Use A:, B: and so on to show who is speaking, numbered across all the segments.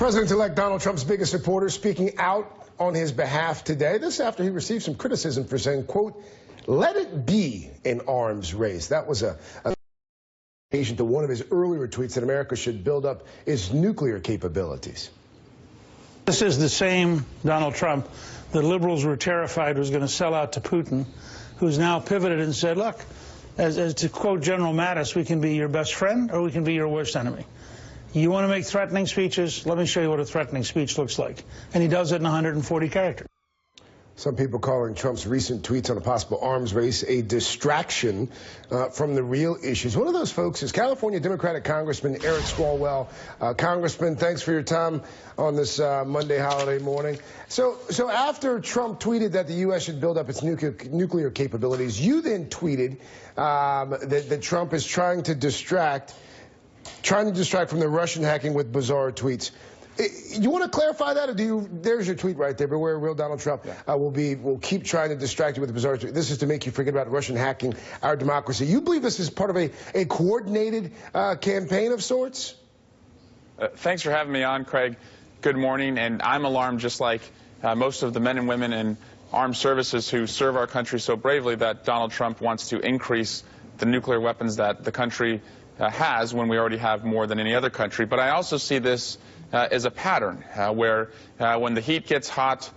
A: President-elect Donald Trump's biggest supporter speaking out on his behalf today. This after he received some criticism for saying, quote, "Let it be an arms race." That was a to one of his earlier tweets that America should build up its nuclear capabilities.
B: This is the same Donald Trump the liberals were terrified was going to sell out to Putin, who's now pivoted and said, look, as to quote General Mattis, we can be your best friend or we can be your worst enemy. You want to make threatening speeches? Let me show you what a threatening speech looks like. And he does it in 140 characters.
A: Some people calling Trump's recent tweets on a possible arms race a distraction from the real issues. One of those folks is California Democratic Congressman Eric Swalwell. Congressman, thanks for your time on this Monday holiday morning. So after Trump tweeted that the U.S. should build up its nuclear capabilities, you then tweeted that Trump is trying to distract from the Russian hacking with bizarre tweets. You want to clarify that, or do you? There's your tweet right there. But where real Donald Trump will keep trying to distract you with bizarre tweets. This is to make you forget about Russian hacking our democracy. You believe this is part of a coordinated campaign of sorts?
C: Thanks for having me on, Craig. Good morning. And I'm alarmed, just like most of the men and women in armed services who serve our country so bravely, that Donald Trump wants to increase the nuclear weapons that the country has when we already have more than any other country. But I also see this as a pattern where when the heat gets hot,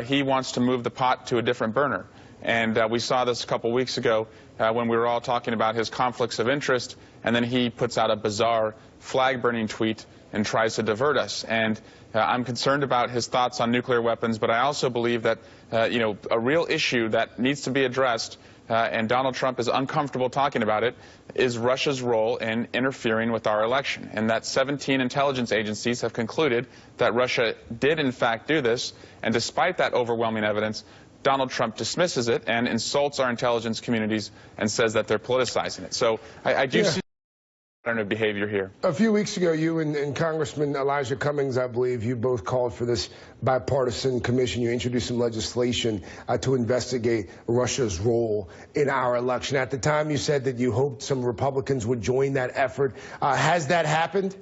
C: he wants to move the pot to a different burner. And we saw this a couple weeks ago when we were all talking about his conflicts of interest, and then he puts out a bizarre flag-burning tweet and tries to divert us. And I'm concerned about his thoughts on nuclear weapons, but I also believe that a real issue that needs to be addressed, and Donald Trump is uncomfortable talking about it, is Russia's role in interfering with our election. And that 17 intelligence agencies have concluded that Russia did in fact do this, and despite that overwhelming evidence, Donald Trump dismisses it and insults our intelligence communities and says that they're politicizing it. So I do see a pattern of behavior here.
A: A few weeks ago, you and Congressman Elijah Cummings, I believe, you both called for this bipartisan commission. You introduced some legislation to investigate Russia's role in our election. At the time, you said that you hoped some Republicans would join that effort. Has that happened?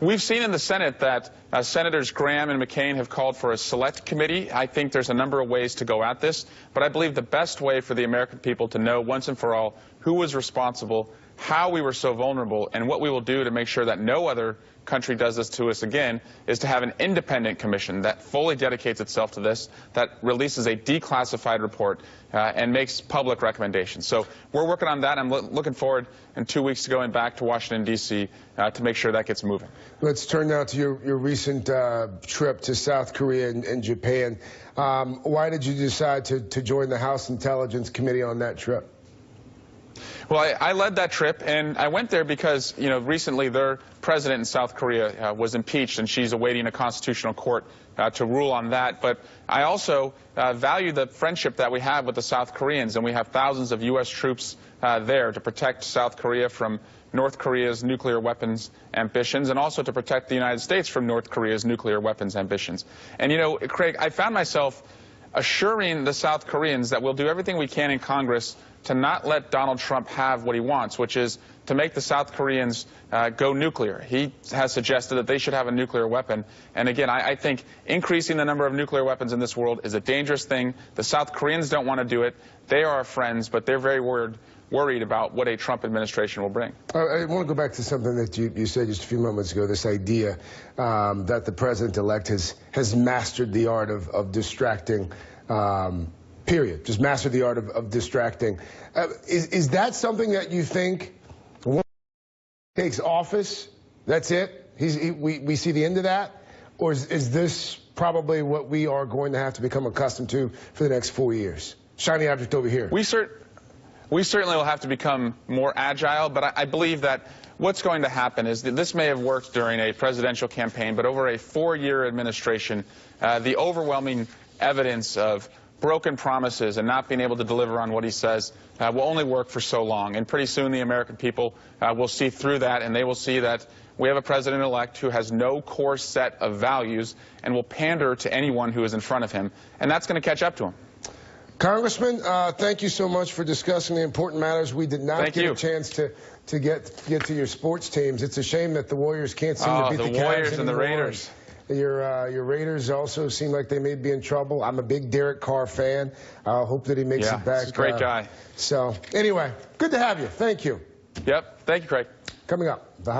C: We've seen in the Senate that Senators Graham and McCain have called for a select committee. I think there's a number of ways to go at this, but I believe the best way for the American people to know once and for all who was responsible, how we were so vulnerable, and what we will do to make sure that no other country does this to us again, is to have an independent commission that fully dedicates itself to this, that releases a declassified report and makes public recommendations. So we're working on that. I'm looking forward in 2 weeks to going back to Washington, D.C. To make sure that gets moving.
A: Let's turn now to your recent trip to South Korea and Japan. Why did you decide to join the House Intelligence Committee on that trip?
C: Well, I led that trip, and I went there because, recently their president in South Korea was impeached, and she's awaiting a constitutional court to rule on that. But I also value the friendship that we have with the South Koreans, and we have thousands of U.S. troops there to protect South Korea from North Korea's nuclear weapons ambitions, and also to protect the United States from North Korea's nuclear weapons ambitions. And, Craig, I found myself assuring the South Koreans that we'll do everything we can in Congress to not let Donald Trump have what he wants, which is to make the South Koreans go nuclear. He has suggested that they should have a nuclear weapon. And again, I think increasing the number of nuclear weapons in this world is a dangerous thing. The South Koreans don't want to do it. They are our friends, but they're very worried about what a Trump administration will bring.
A: I want to go back to something that you said just a few moments ago, this idea that the president-elect has mastered the art of distracting, period. Just mastered the art of distracting. Is that something that you think once he takes office, that's it? We see the end of that? Or is this probably what we are going to have to become accustomed to for the next 4 years? Shiny object over here.
C: We certainly will have to become more agile, but I believe that what's going to happen is that this may have worked during a presidential campaign, but over a 4-year administration, the overwhelming evidence of broken promises and not being able to deliver on what he says will only work for so long. And pretty soon the American people will see through that, and they will see that we have a president-elect who has no core set of values and will pander to anyone who is in front of him, and that's going to catch up to him.
A: Congressman, thank you so much for discussing the important matters. We did not get a chance to get to your sports teams. It's a shame that the Warriors can't seem to beat the Cavs
C: Warriors
A: anymore.
C: and the Raiders.
A: Your Raiders also seem like they may be in trouble. I'm a big Derek Carr fan. Hope that he makes it back.
C: He's a great guy.
A: So, anyway, good to have you. Thank you.
C: Yep. Thank you, Craig.
A: Coming up, the